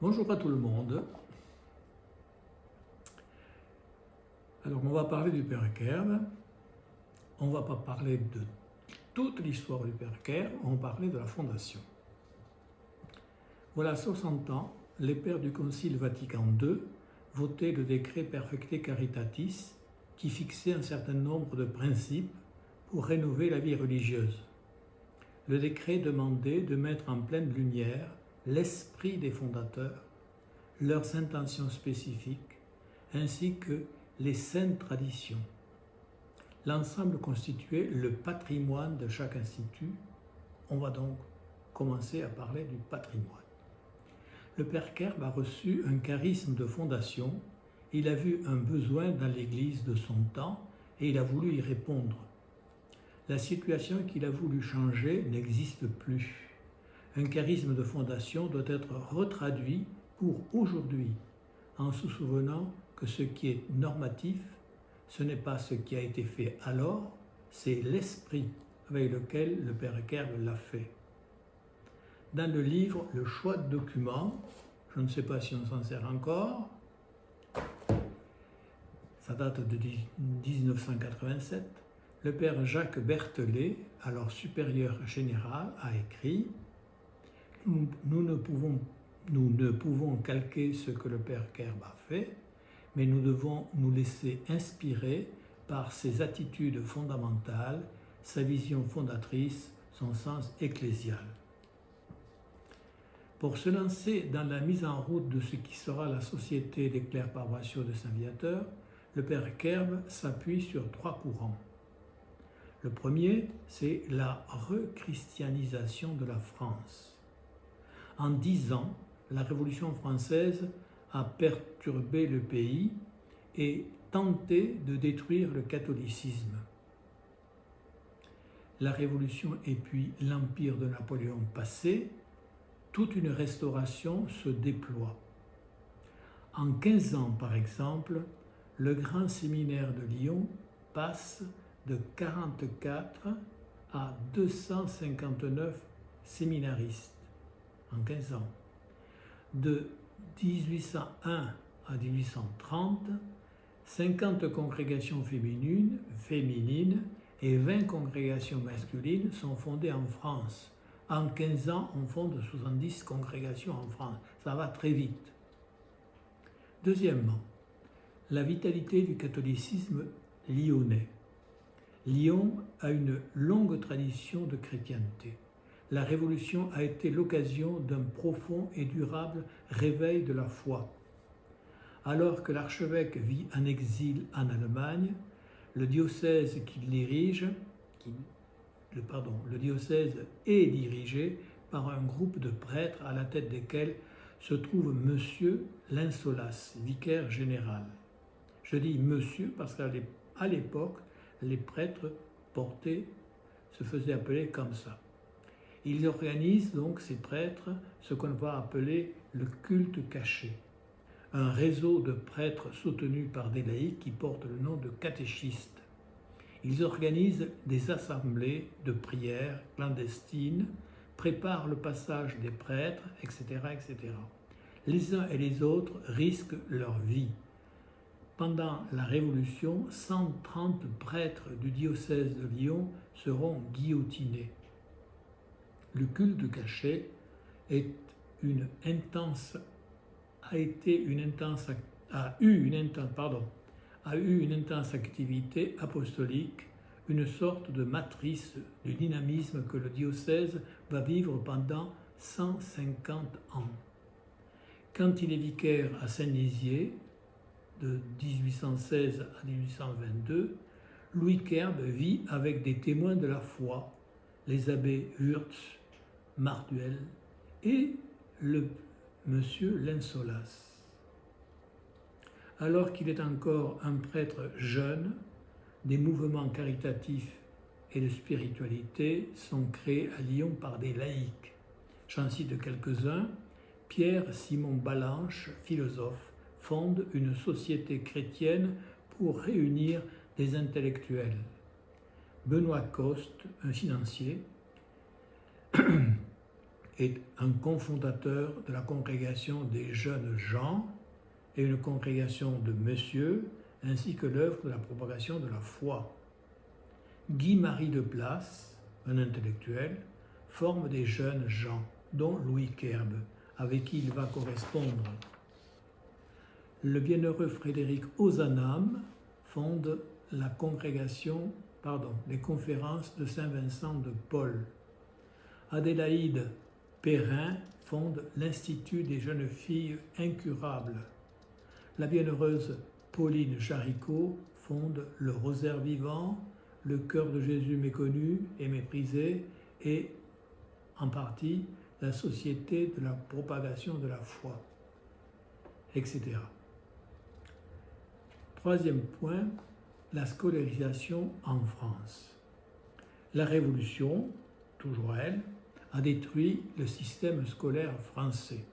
Bonjour à tout le monde. Alors, on va parler du Père Kerb. On ne va pas parler de toute l'histoire du Père Kerb, on va parler de la fondation. Voilà 60 ans, les pères du Concile Vatican II votaient le décret Perfecte Caritatis qui fixait un certain nombre de principes pour rénover la vie religieuse. Le décret demandait de mettre en pleine lumière l'esprit des fondateurs, leurs intentions spécifiques, ainsi que les saintes traditions. L'ensemble constituait le patrimoine de chaque institut. On va donc commencer à parler du patrimoine. Le Père Kerb a reçu un charisme de fondation. Il a vu un besoin dans l'Église de son temps et il a voulu y répondre. La situation qu'il a voulu changer n'existe plus. Un charisme de fondation doit être retraduit pour aujourd'hui, en se souvenant que ce qui est normatif, ce n'est pas ce qui a été fait alors, c'est l'esprit avec lequel le Père Kerb l'a fait. Dans le livre Le choix de documents, je ne sais pas si on s'en sert encore, ça date de 1987, le Père Jacques Berthelet, alors supérieur général, a écrit « Nous ne pouvons calquer ce que le Père Kerb a fait, mais nous devons nous laisser inspirer par ses attitudes fondamentales, sa vision fondatrice, son sens ecclésial. » Pour se lancer dans la mise en route de ce qui sera la Société des clercs paroissiaux de Saint-Viateur, le Père Kerb s'appuie sur 3 courants. Le premier, c'est la rechristianisation de la France. En 10 ans, la Révolution française a perturbé le pays et tenté de détruire le catholicisme. La Révolution et puis l'Empire de Napoléon passé, toute une restauration se déploie. En 15 ans, par exemple, le grand séminaire de Lyon passe de 44 à 259 séminaristes en 15 ans. De 1801 à 1830, 50 congrégations féminines et 20 congrégations masculines sont fondées en France. En 15 ans, on fonde 70 congrégations en France. Ça va très vite. Deuxièmement, la vitalité du catholicisme lyonnais. Lyon a une longue tradition de chrétienté. La Révolution a été l'occasion d'un profond et durable réveil de la foi. Alors que l'archevêque vit en exil en Allemagne, le diocèse le diocèse est dirigé par un groupe de prêtres à la tête desquels se trouve Monsieur Linsolas, vicaire général. Je dis monsieur parce qu'à l'époque, les prêtres se faisaient appeler comme ça. Ils organisent donc, ces prêtres, ce qu'on va appeler le culte caché. Un réseau de prêtres soutenus par des laïcs qui portent le nom de catéchistes. Ils organisent des assemblées de prières clandestines, préparent le passage des prêtres, etc., etc. Les uns et les autres risquent leur vie. Pendant la Révolution, 130 prêtres du diocèse de Lyon seront guillotinés. Le culte caché a eu une intense activité apostolique, une sorte de matrice du dynamisme que le diocèse va vivre pendant 150 ans. Quand il est vicaire à Saint-Nizier, de 1816 à 1822, Louis Kerb vit avec des témoins de la foi, les abbés Wurtz, Marduel et le monsieur Linsolas. Alors qu'il est encore un prêtre jeune, des mouvements caritatifs et de spiritualité sont créés à Lyon par des laïcs. J'en cite quelques-uns. Pierre-Simon Ballanche, philosophe, fonde une société chrétienne pour réunir des intellectuels. Benoît Coste, un financier, est un cofondateur de la congrégation des jeunes gens et une congrégation de messieurs, ainsi que l'œuvre de la propagation de la foi. Guy-Marie de Place, un intellectuel, forme des jeunes gens, dont Louis Kerbe, avec qui il va correspondre. Le bienheureux Frédéric Ozanam fonde les conférences de Saint-Vincent de Paul. Adélaïde Perrin fonde l'Institut des jeunes filles incurables. La bienheureuse Pauline Jaricot fonde le Rosaire vivant, le Cœur de Jésus méconnu et méprisé et, en partie, la Société de la propagation de la foi, etc. Troisième point, la scolarisation en France. La Révolution, toujours elle, a détruit le système scolaire français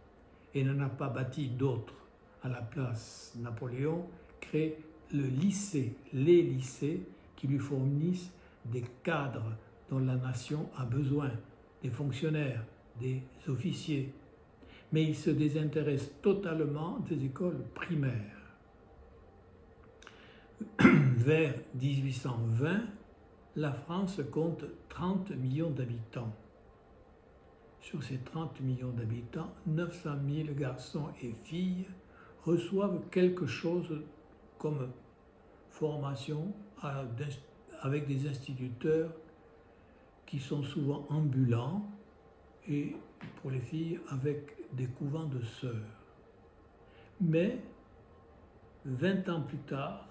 et n'en a pas bâti d'autres. À la place, Napoléon crée les lycées qui lui fournissent des cadres dont la nation a besoin, des fonctionnaires, des officiers. Mais il se désintéresse totalement des écoles primaires. Vers 1820, la France compte 30 millions d'habitants. Sur ces 30 millions d'habitants, 900 000 garçons et filles reçoivent quelque chose comme formation avec des instituteurs qui sont souvent ambulants et pour les filles avec des couvents de sœurs. Mais 20 ans plus tard,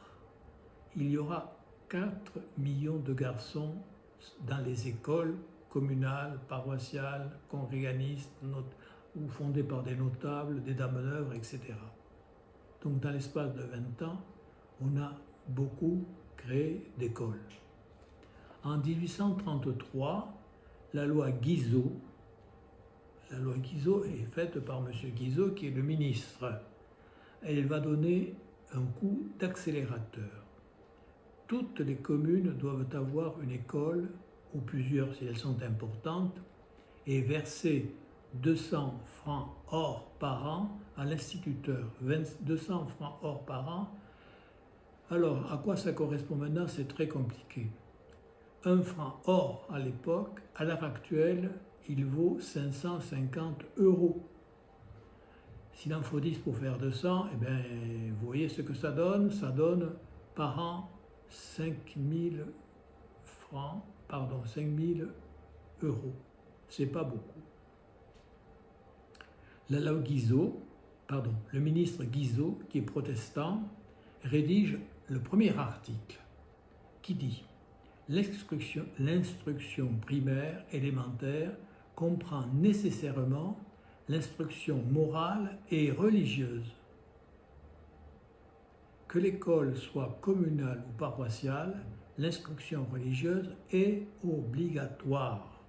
il y aura 4 millions de garçons dans les écoles communales, paroissiales, congréganistes ou fondées par des notables, des dames d'œuvre, etc. Donc dans l'espace de 20 ans, on a beaucoup créé d'écoles. En 1833, la loi Guizot est faite par M. Guizot qui est le ministre. Elle va donner un coup d'accélérateur. Toutes les communes doivent avoir une école, ou plusieurs si elles sont importantes, et verser 200 francs or par an à l'instituteur. 200 francs or par an. Alors, à quoi ça correspond maintenant? C'est très compliqué. 1 franc or à l'époque, à l'heure actuelle, il vaut 550 €. S'il en faut 10 pour faire 200, eh bien, vous voyez ce que ça donne. Ça donne par an 5 000 €. C'est pas beaucoup. La loi Guizot, le ministre Guizot, qui est protestant, rédige le premier article qui dit « L'instruction primaire élémentaire comprend nécessairement l'instruction morale et religieuse. Que l'école soit communale ou paroissiale, l'instruction religieuse est obligatoire. »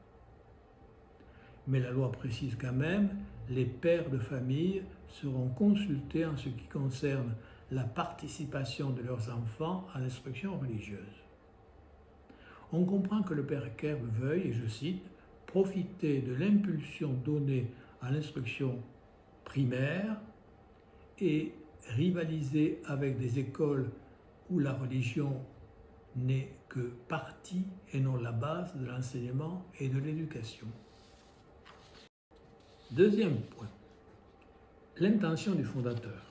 Mais la loi précise quand même, les pères de famille seront consultés en ce qui concerne la participation de leurs enfants à l'instruction religieuse. On comprend que le père Kerbe veuille, et je cite, « profiter de l'impulsion donnée à l'instruction primaire et rivaliser avec des écoles où la religion n'est que partie et non la base de l'enseignement et de l'éducation. » Deuxième point, l'intention du fondateur.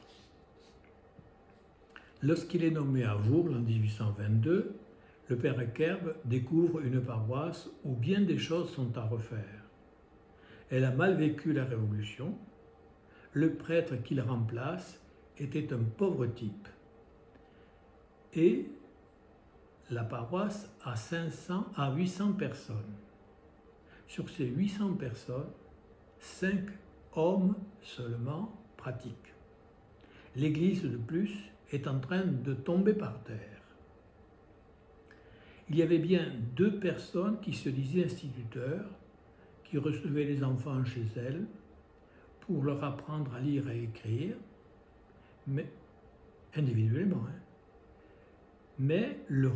Lorsqu'il est nommé à Vourles en 1822, le père Kerbe découvre une paroisse où bien des choses sont à refaire. Elle a mal vécu la Révolution. Le prêtre qu'il remplace était un pauvre type. Et la paroisse a 800 personnes. Sur ces 800 personnes, 5 hommes seulement pratiquent. L'Église, de plus, est en train de tomber par terre. Il y avait bien 2 personnes qui se disaient instituteurs, qui recevaient les enfants chez elles pour leur apprendre à lire et écrire, mais individuellement. Mais le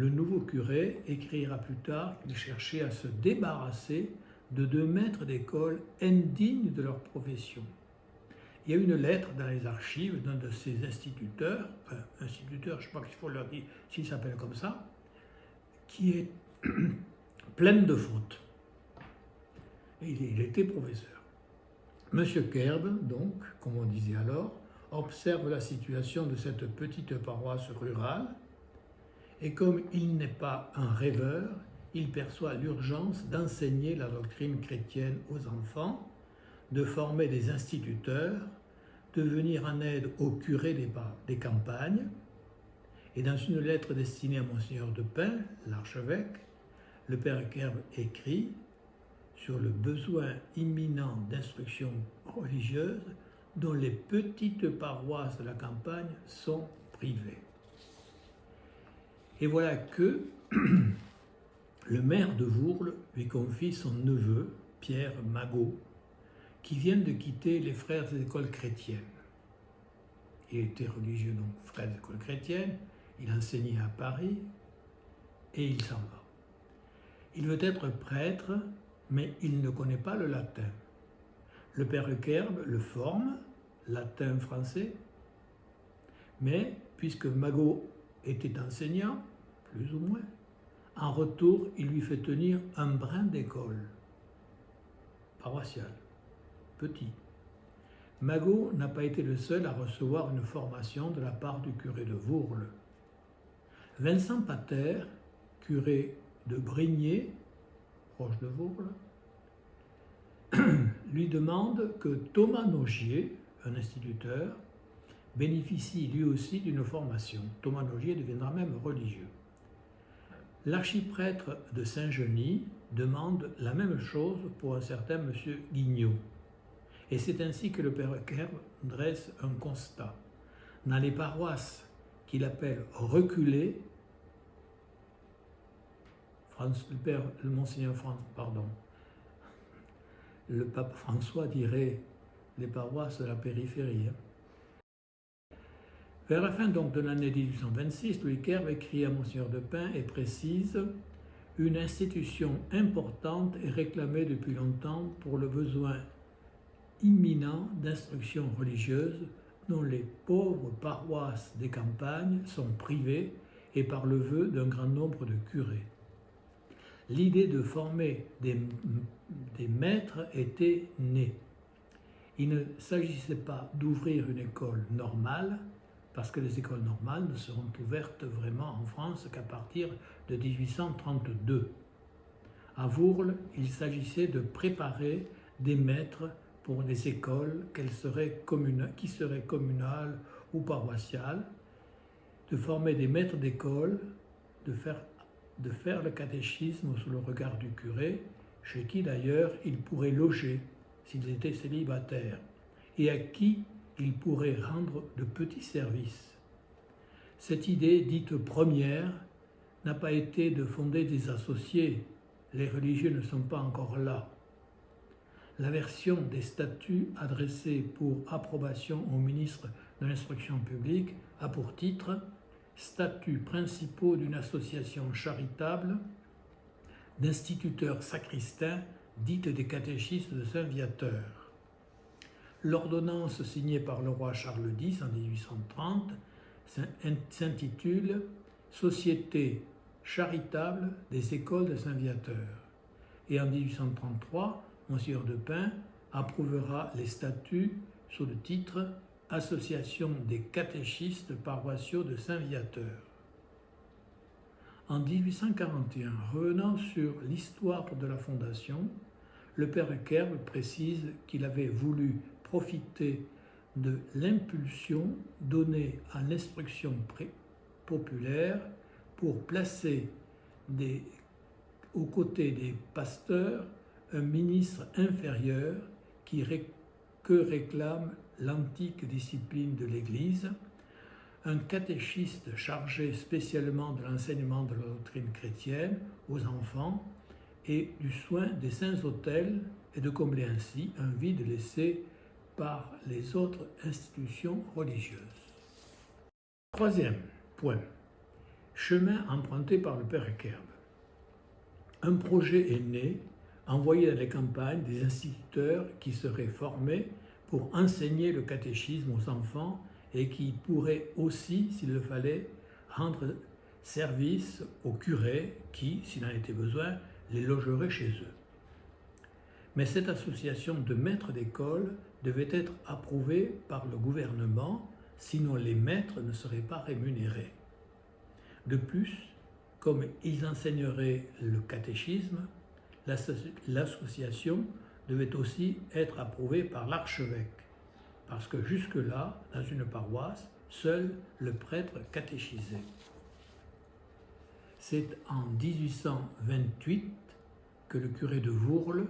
nouveau curé écrira plus tard qu'il cherchait à se débarrasser de 2 maîtres d'école indignes de leur profession. Il y a une lettre dans les archives d'un de ces instituteurs, je ne sais pas qu'il faut leur dire s'il s'appelle comme ça, qui est pleine de fautes. Et il était professeur. Monsieur Kerb, donc, comme on disait alors, observe la situation de cette petite paroisse rurale et comme il n'est pas un rêveur, il perçoit l'urgence d'enseigner la doctrine chrétienne aux enfants, de former des instituteurs, de venir en aide aux curés des campagnes. Et dans une lettre destinée à Monseigneur de Pin, l'archevêque, le père Kerb écrit sur le besoin imminent d'instruction religieuse dont les petites paroisses de la campagne sont privées. Et voilà que le maire de Vourles lui confie son neveu, Pierre Magot, qui vient de quitter les frères des écoles chrétiennes. Il était religieux, donc frère des écoles chrétiennes, il enseignait à Paris et il s'en va. Il veut être prêtre, mais il ne connaît pas le latin. Le père Kerb le forme, latin-français, mais puisque Magot était enseignant, plus ou moins, en retour, il lui fait tenir un brin d'école, paroissial, petit. Magot n'a pas été le seul à recevoir une formation de la part du curé de Vourles. Vincent Pater, curé de Brignais, proche de Vourles, lui demande que Thomas Nogier, un instituteur, bénéficie lui aussi d'une formation. Thomas Nogier deviendra même religieux. L'archiprêtre de Saint-Genis demande la même chose pour un certain monsieur Guignot. Et c'est ainsi que le père Kerb dresse un constat. Dans les paroisses qu'il appelle reculées, le pape François dirait les paroisses de la périphérie. Vers la fin donc de l'année 1826, Louis Kerb écrit à Monseigneur de Pin et précise « Une institution importante est réclamée depuis longtemps pour le besoin imminent d'instruction religieuse dont les pauvres paroisses des campagnes sont privées et par le vœu d'un grand nombre de curés. » L'idée de former des maîtres était née. Il ne s'agissait pas d'ouvrir une école normale, parce que les écoles normales ne seront ouvertes vraiment en France qu'à partir de 1832. À Vourles, il s'agissait de préparer des maîtres pour les écoles qui seraient communales ou paroissiales, de former des maîtres d'école, de faire le catéchisme sous le regard du curé, chez qui d'ailleurs ils pourraient loger s'ils étaient célibataires, et à qui ils pourraient rendre de petits services. Cette idée dite première n'a pas été de fonder des associés, les religieux ne sont pas encore là. La version des statuts adressés pour approbation au ministre de l'Instruction publique a pour titre « Statuts principaux d'une association charitable d'instituteurs sacristains dite des catéchistes de Saint-Viateur ». L'ordonnance signée par le roi Charles X en 1830 s'intitule « Société charitable des écoles de Saint-Viateur » et en 1833, Monseigneur de Pin approuvera les statuts sous le titre « Association des catéchistes paroissiaux de Saint-Viateur ». En 1841, revenant sur l'histoire de la fondation, le père Kerb précise qu'il avait voulu profiter de l'impulsion donnée à l'instruction populaire pour placer aux côtés des pasteurs un ministre inférieur que réclame l'antique discipline de l'Église, un catéchiste chargé spécialement de l'enseignement de la doctrine chrétienne aux enfants et du soin des saints autels et de combler ainsi un vide laissé par les autres institutions religieuses. Troisième point, chemin emprunté par le père Kerb. Un projet est né envoyer dans les campagnes des instituteurs qui seraient formés pour enseigner le catéchisme aux enfants et qui pourraient aussi, s'il le fallait, rendre service aux curés qui, s'il en était besoin, les logeraient chez eux. Mais cette association de maîtres d'école devait être approuvée par le gouvernement, sinon les maîtres ne seraient pas rémunérés. De plus, comme ils enseigneraient le catéchisme, l'association devait aussi être approuvée par l'archevêque, parce que jusque-là, dans une paroisse, seul le prêtre catéchisait. C'est en 1828 que le curé de Vourles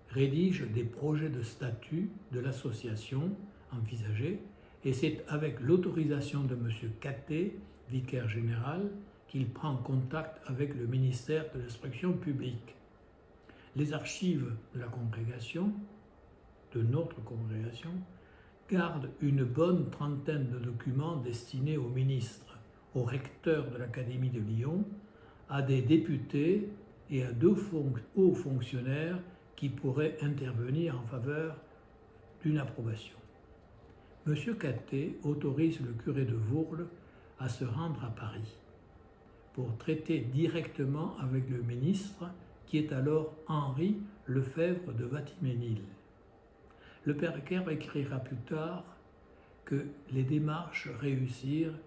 rédige des projets de statut de l'association envisagée, et c'est avec l'autorisation de M. Cattet, vicaire général, qu'il prend contact avec le ministère de l'Instruction publique. Les archives de la congrégation, de notre congrégation, gardent une bonne trentaine de documents destinés aux ministres, au recteur de l'Académie de Lyon, à des députés et à 2 hauts fonctionnaires qui pourraient intervenir en faveur d'une approbation. M. Cattet autorise le curé de Vourles à se rendre à Paris pour traiter directement avec le ministre qui est alors Henri Lefebvre de Vatimesnil. Le père Kerb écrira plus tard que les démarches réussirent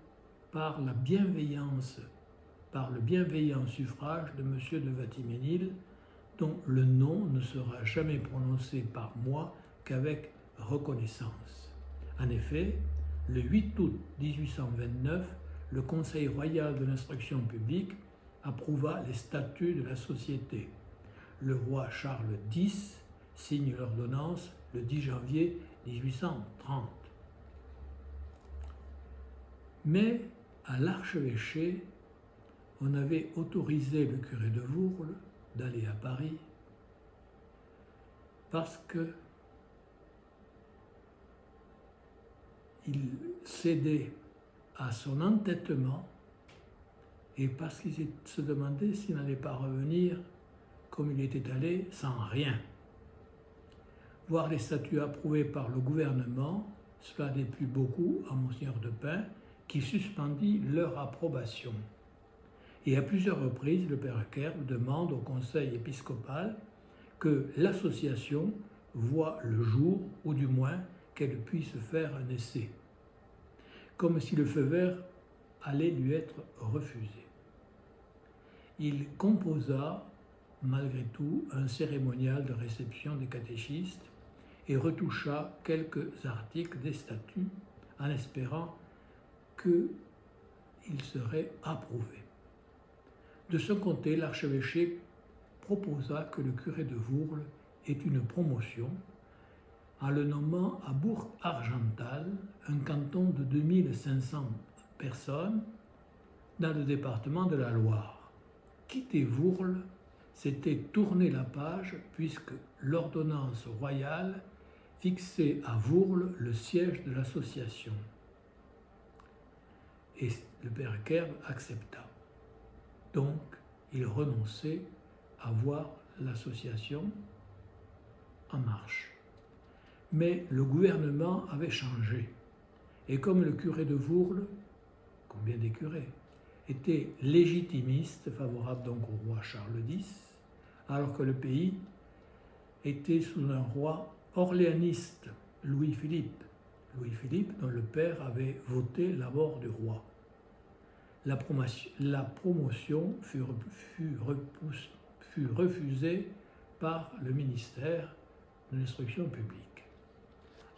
par le bienveillant suffrage de M. de Vatimesnil, dont le nom ne sera jamais prononcé par moi qu'avec reconnaissance. En effet, le 8 août 1829, le Conseil royal de l'instruction publique approuva les statuts de la société. Le roi Charles X signe l'ordonnance le 10 janvier 1830. Mais à l'archevêché, on avait autorisé le curé de Vourles d'aller à Paris parce que il cédait à son entêtement et parce qu'il se demandait s'il n'allait pas revenir comme il était allé sans rien. Voir les statuts approuvés par le gouvernement, cela déplut beaucoup à Monseigneur de Pin qui suspendit leur approbation. Et à plusieurs reprises, le père Kerb demande au conseil épiscopal que l'association voie le jour, ou du moins qu'elle puisse faire un essai, comme si le feu vert allait lui être refusé. Il composa, malgré tout, un cérémonial de réception des catéchistes et retoucha quelques articles des statuts en espérant qu'ils seraient approuvés. De son côté, l'archevêché proposa que le curé de Vourles ait une promotion en le nommant à Bourg-Argental, un canton de 2500 personnes dans le département de la Loire. Quitter Vourles, c'était tourner la page puisque l'ordonnance royale fixait à Vourles le siège de l'association. Et le père Kerb accepta. Donc, il renonçait à voir l'association en marche. Mais le gouvernement avait changé. Et comme le curé de Vourles, comme bien des curés, était légitimiste, favorable donc au roi Charles X, alors que le pays était sous un roi orléaniste, Louis-Philippe. Louis-Philippe, dont le père avait voté la mort du roi. La promotion fut refusée par le ministère de l'Instruction publique.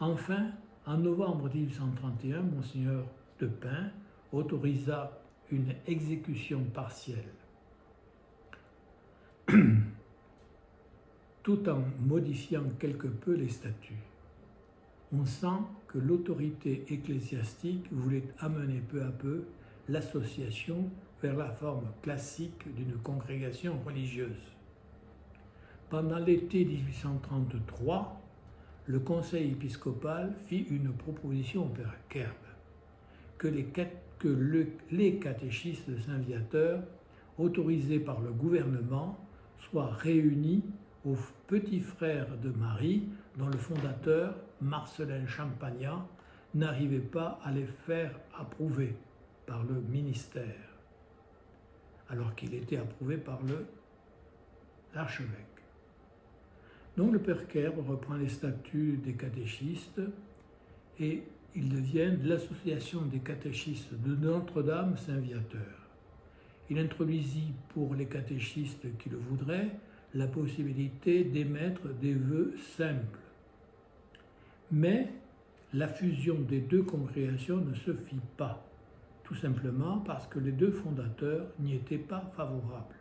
Enfin, en novembre 1831, Monseigneur de Pin autorisa une exécution partielle, tout en modifiant quelque peu les statuts. On sent que l'autorité ecclésiastique voulait amener peu à peu l'association vers la forme classique d'une congrégation religieuse. Pendant l'été 1833, le conseil épiscopal fit une proposition au père Kerb que les catéchistes de Saint-Viateur, autorisés par le gouvernement, soient réunis au petit frère de Marie, dont le fondateur, Marcellin Champagnat, n'arrivait pas à les faire approuver par le ministère, alors qu'il était approuvé par l'archevêque. Donc le père Kerbe reprend les statuts des catéchistes et ils deviennent l'association des catéchistes de Notre-Dame Saint-Viateur. Il introduisit pour les catéchistes qui le voudraient la possibilité d'émettre des vœux simples. Mais la fusion des deux congrégations ne se fit pas, tout simplement parce que les deux fondateurs n'y étaient pas favorables.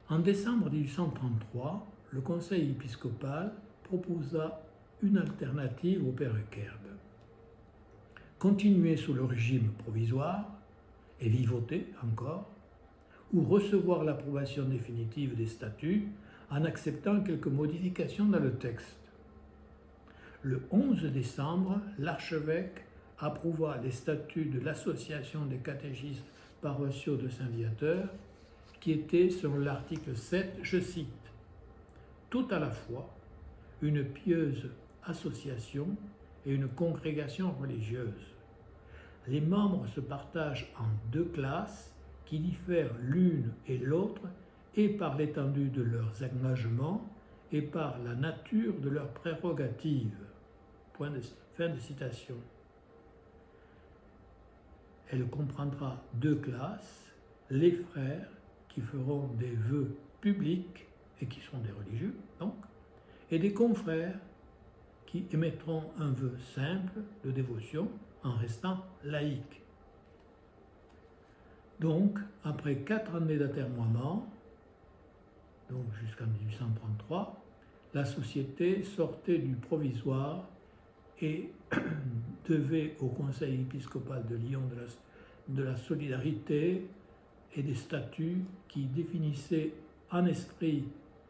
En décembre 1833, le conseil épiscopal proposa une alternative au père Kerbe. Continuer sous le régime provisoire et vivoter encore, ou recevoir l'approbation définitive des statuts en acceptant quelques modifications dans le texte. Le 11 décembre, l'archevêque approuva les statuts de l'Association des catéchistes paroissiaux de Saint-Viateur, qui étaient, selon l'article 7, je cite, « tout à la fois une pieuse association et une congrégation religieuse. Les membres se partagent en deux classes qui diffèrent l'une et l'autre et par l'étendue de leurs engagements et par la nature de leurs prérogatives. » Fin de citation. Elle comprendra deux classes, les frères qui feront des vœux publics et qui sont des religieux, donc, et des confrères qui émettront un vœu simple de dévotion en restant laïques. Donc, après 4 années d'atermoiement, donc jusqu'en 1833, la société sortait du provisoire et devait au Conseil épiscopal de Lyon de la solidarité et des statuts qui définissaient en esprit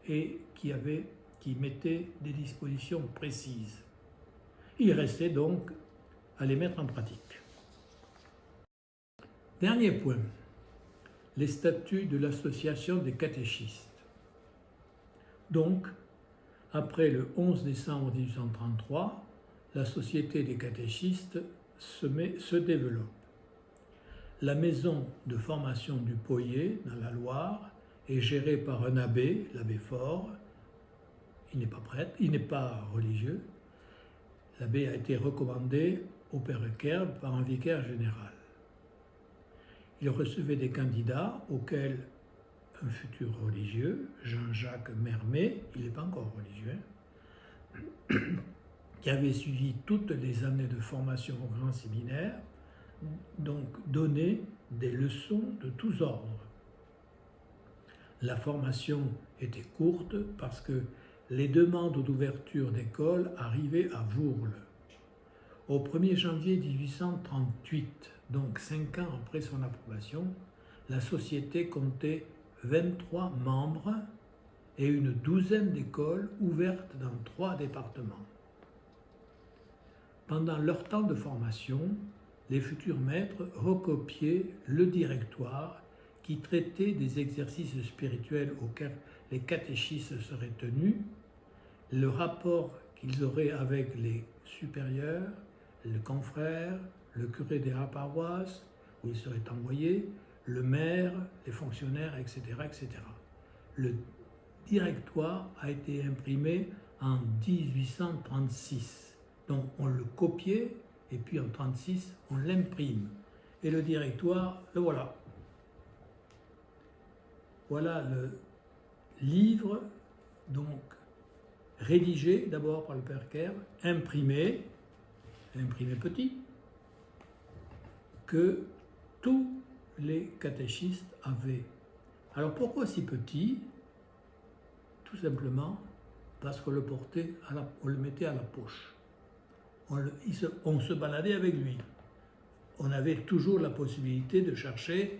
et qui mettaient des dispositions précises. Il restait donc à les mettre en pratique. Dernier point, les statuts de l'Association des catéchistes. Donc, après le 11 décembre 1833, la Société des catéchistes se développe. La maison de formation du Poyet, dans la Loire, est gérée par un abbé, l'abbé Faure. Il n'est pas prêtre, il n'est pas religieux. L'abbé a été recommandé au père Kerbe par un vicaire général. Il recevait des candidats auxquels un futur religieux, Jean-Jacques Mermet, il n'est pas encore religieux, qui avait suivi toutes les années de formation au grand séminaire, donc donnait des leçons de tous ordres. La formation était courte parce que les demandes d'ouverture d'école arrivaient à Vourles. Au 1er janvier 1838, donc 5 ans après son approbation, la société comptait 23 membres et une douzaine d'écoles ouvertes dans 3 départements. Pendant leur temps de formation, les futurs maîtres recopiaient le directoire qui traitait des exercices spirituels auxquels les catéchistes seraient tenus, le rapport qu'ils auraient avec les supérieurs, le confrère, le curé des paroisses, où ils seraient envoyés, le maire, les fonctionnaires, etc., etc. Le directoire a été imprimé en 1836. Donc on le copiait et puis en 1936 on l'imprime. Et le directoire, le voilà. Voilà le livre, donc rédigé d'abord par le père Kerbe, imprimé petit, que tous les catéchistes avaient. Alors pourquoi si petit? Tout simplement parce qu'on le portait, on le mettait à la poche. On se baladait avec lui. On avait toujours la possibilité de chercher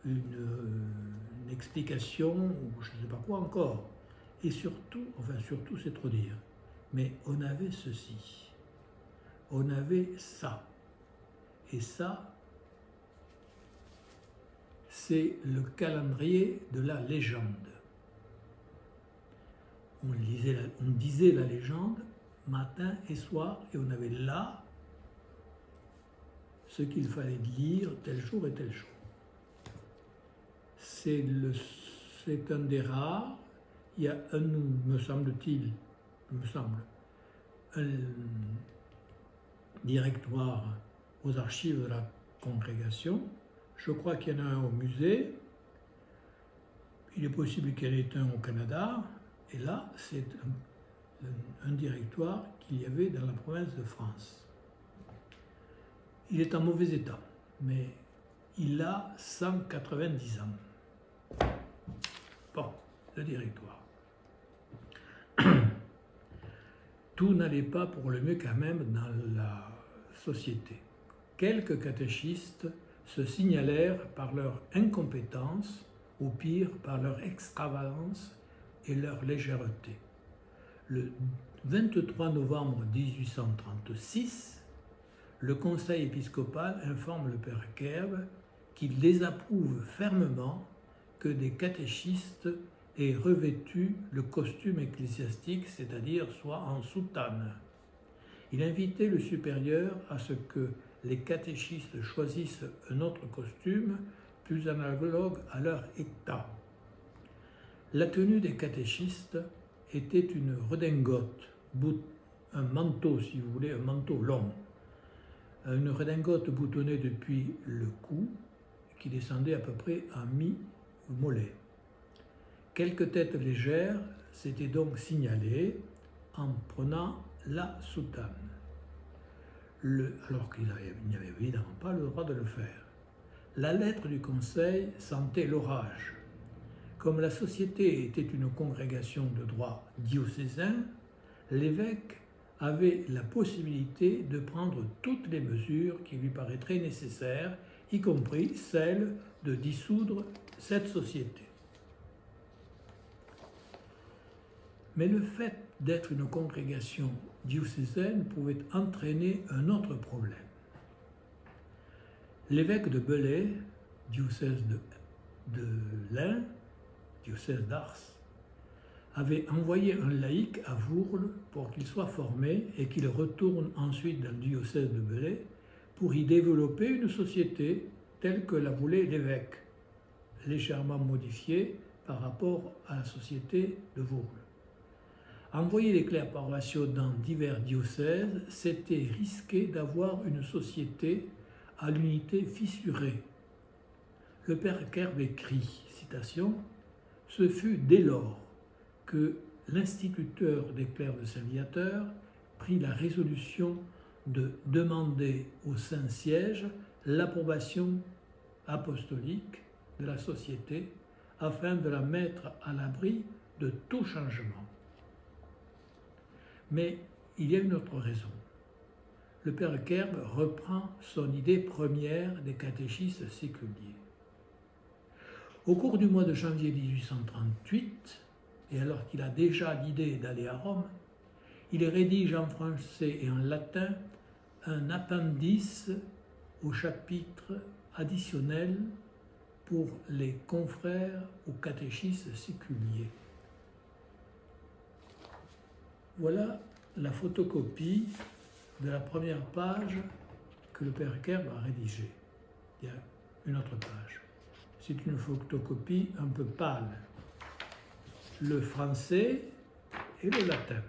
une explication ou je ne sais pas quoi encore. Et surtout c'est trop dire, mais on avait ceci, on avait ça. Et ça, c'est le calendrier de la légende. On disait la légende matin et soir, et on avait là ce qu'il fallait lire tel jour et tel jour. C'est un des rares, il y a me semble, un directoire aux archives de la congrégation. Je crois qu'il y en a un au musée. Il est possible qu'il y en ait un au Canada. Et là, c'est un directoire qu'il y avait dans la province de France. Il est en mauvais état, mais il a 190 ans. Bon, le directoire. Tout n'allait pas pour le mieux quand même dans la société. Quelques catéchistes se signalèrent par leur incompétence, ou pire par leur extravagance et leur légèreté. Le 23 novembre 1836, le conseil épiscopal informe le père Kerb qu'il désapprouve fermement que des catéchistes aient revêtu le costume ecclésiastique, c'est-à-dire soit en soutane. Il invitait le supérieur à ce que les catéchistes choisissent un autre costume plus analogue à leur état. La tenue des catéchistes était une redingote, un manteau si vous voulez, un manteau long, une redingote boutonnée depuis le cou qui descendait à peu près à mi-mollet. Quelques têtes légères s'étaient donc signalées en prenant la soutane, alors qu'ils n'avaient évidemment pas le droit de le faire. La lettre du conseil sentait l'orage. Comme la société était une congrégation de droit diocésain, l'évêque avait la possibilité de prendre toutes les mesures qui lui paraîtraient nécessaires, y compris celle de dissoudre cette société. Mais le fait d'être une congrégation diocésaine pouvait entraîner un autre problème. L'évêque de Belley, diocèse de l'Ain, diocèse d'Ars, avait envoyé un laïc à Vourles pour qu'il soit formé et qu'il retourne ensuite dans le diocèse de Belley pour y développer une société telle que la voulait l'évêque, légèrement modifiée par rapport à la société de Vourles. Envoyer les clercs paroissiaux dans divers diocèses, c'était risquer d'avoir une société à l'unité fissurée. Le père Kerb écrit, citation, « Ce fut dès lors que l'instituteur des clercs de Saint-Viateur prit la résolution de demander au Saint-Siège l'approbation apostolique de la société afin de la mettre à l'abri de tout changement. » Mais il y a une autre raison. Le père Kerb reprend son idée première des catéchistes séculiers. Au cours du mois de janvier 1838, et alors qu'il a déjà l'idée d'aller à Rome, il rédige en français et en latin un appendice au chapitre additionnel pour les confrères ou catéchistes séculiers. Voilà la photocopie de la première page que le père Kerb a rédigée. Il y a une autre page. C'est une photocopie un peu pâle. Le français et le latin.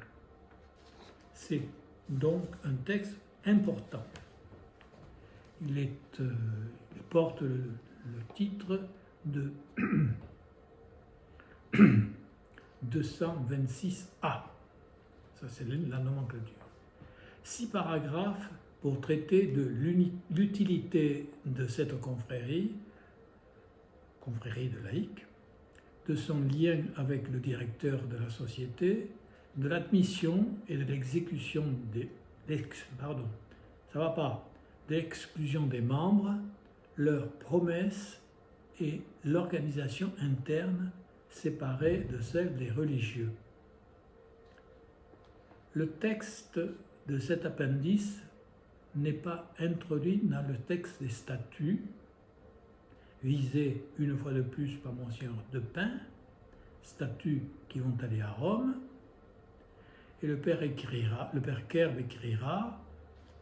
C'est donc un texte important. Il porte le titre de 226A. Ça, c'est la nomenclature. 6 paragraphes pour traiter de l'utilité de cette confrérie de laïcs, de son lien avec le directeur de la société, de l'admission et de l'exécution l'exclusion des membres, leurs promesses et l'organisation interne séparée de celle des religieux. Le texte de cet appendice n'est pas introduit dans le texte des statuts, visés une fois de plus par Monseigneur Depin, statuts qui vont aller à Rome, et le père Kerb écrira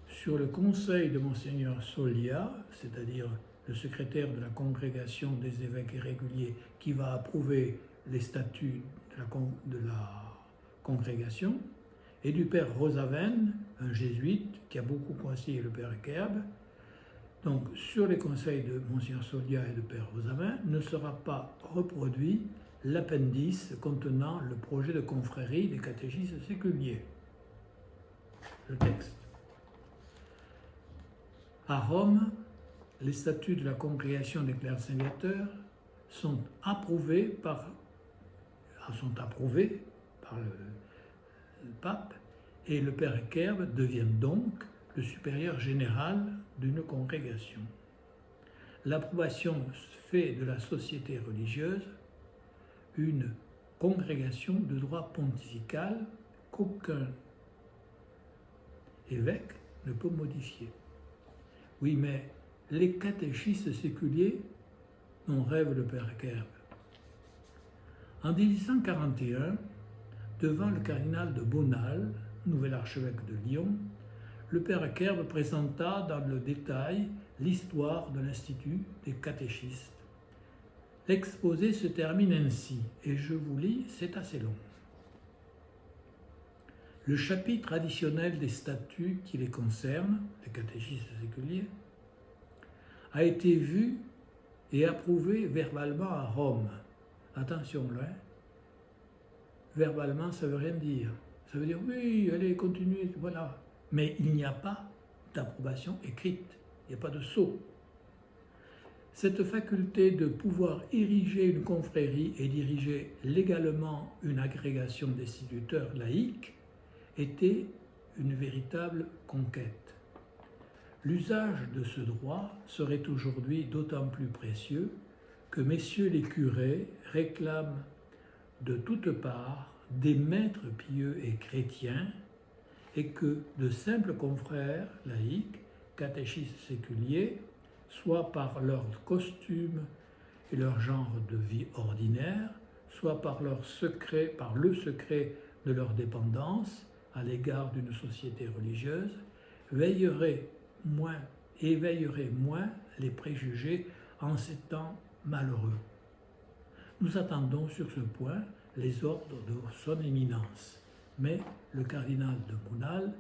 sur le conseil de Monseigneur Solia, c'est-à-dire le secrétaire de la congrégation des évêques irréguliers qui va approuver les statuts de la congrégation, et du père Rosaven, un jésuite qui a beaucoup conseillé le père Kerb. Donc, sur les conseils de Monseigneur Solia et de père Rosaven, ne sera pas reproduit l'appendice contenant le projet de confrérie des catéchistes séculiers. Le texte. À Rome, les statuts de la congrégation des clercs séviateurs sont approuvés par le pape, et le père Kerb devient donc le supérieur général d'une congrégation. L'approbation fait de la société religieuse une congrégation de droit pontifical qu'aucun évêque ne peut modifier. Oui, mais les catéchistes séculiers dont rêve le père Kerb. En 1841, devant le cardinal de Bonal, nouvel archevêque de Lyon, le père Kerb présenta dans le détail l'histoire de l'Institut des catéchistes. L'exposé se termine ainsi, et je vous lis, c'est assez long. Le chapitre additionnel des statuts qui les concernent, les catéchistes séculiers, a été vu et approuvé verbalement à Rome. Attention là, verbalement ça ne veut rien dire. Ça veut dire oui, allez, continuez, voilà. Mais il n'y a pas d'approbation écrite, il n'y a pas de sceau. Cette faculté de pouvoir ériger une confrérie et diriger légalement une agrégation d'instituteurs laïcs était une véritable conquête. L'usage de ce droit serait aujourd'hui d'autant plus précieux que messieurs les curés réclament de toutes parts des maîtres pieux et chrétiens et que de simples confrères laïcs, catéchistes séculiers, soit par leur costume et leur genre de vie ordinaire, soit par le secret de leur dépendance à l'égard d'une société religieuse, veilleraient moins les préjugés en ces temps malheureux. Nous attendons sur ce point les ordres de son éminence, mais le cardinal de Bonal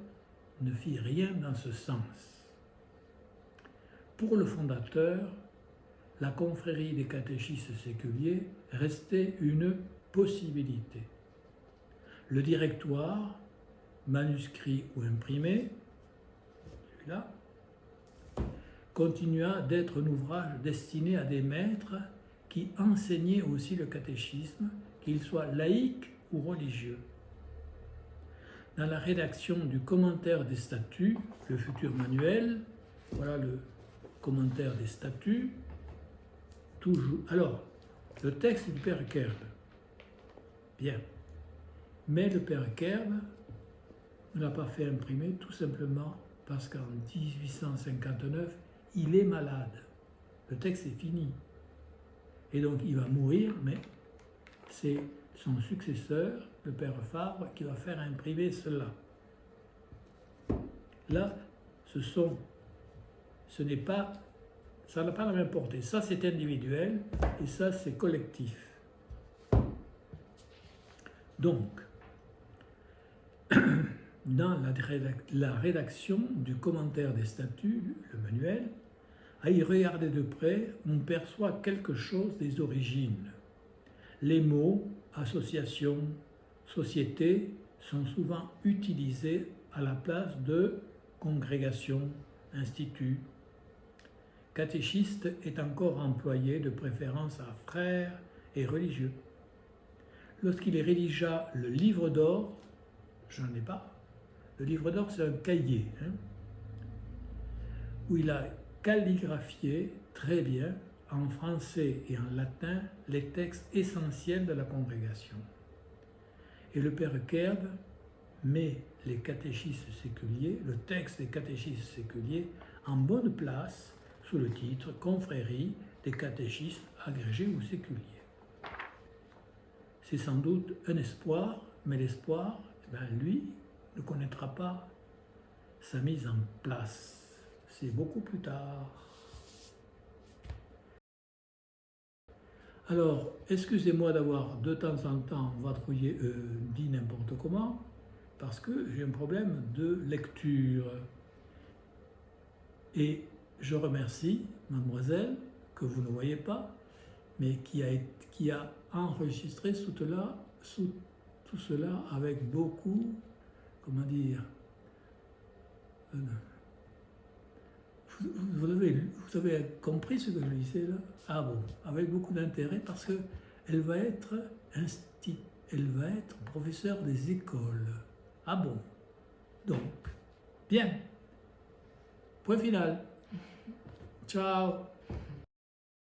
ne fit rien dans ce sens. Pour le fondateur, la confrérie des catéchistes séculiers restait une possibilité. Le directoire, manuscrit ou imprimé, celui-là, continua d'être un ouvrage destiné à des maîtres qui enseignaient aussi le catéchisme, qu'ils soient laïcs ou religieux. Dans la rédaction du commentaire des statuts, le futur manuel, voilà le commentaire des statuts, toujours. Alors, le texte du père Kerb, bien, mais le père Kerb ne l'a pas fait imprimer tout simplement parce qu'en 1859, il est malade. Le texte est fini. Et donc il va mourir, mais c'est son successeur, le père Fabre, qui va faire imprimer cela. Là, ça n'a pas la même portée. Ça, c'est individuel et ça, c'est collectif. Donc, dans la rédaction du commentaire des statuts, le manuel, à y regarder de près, on perçoit quelque chose des origines. Les mots association, société sont souvent utilisés à la place de congrégation, institut. Catéchiste est encore employé de préférence à frères et religieux. Lorsqu'il rédigea le livre d'or, j'en ai pas, le livre d'or c'est un cahier, où il a calligraphié très bien en français et en latin les textes essentiels de la congrégation. Et le père Kerb met les catéchistes séculiers, le texte des catéchistes séculiers, en bonne place sous le titre Confrérie des catéchistes agrégés ou séculiers. C'est sans doute un espoir, mais l'espoir, lui, ne connaîtra pas sa mise en place. C'est beaucoup plus tard. Alors, excusez-moi d'avoir de temps en temps dit n'importe comment, parce que j'ai un problème de lecture. Et je remercie mademoiselle, que vous ne voyez pas, mais qui a enregistré tout cela avec beaucoup, comment dire, vous avez compris ce que je disais là? Ah bon, avec beaucoup d'intérêt parce qu'elle va être professeure des écoles. Ah bon, donc, bien, point final. Ciao.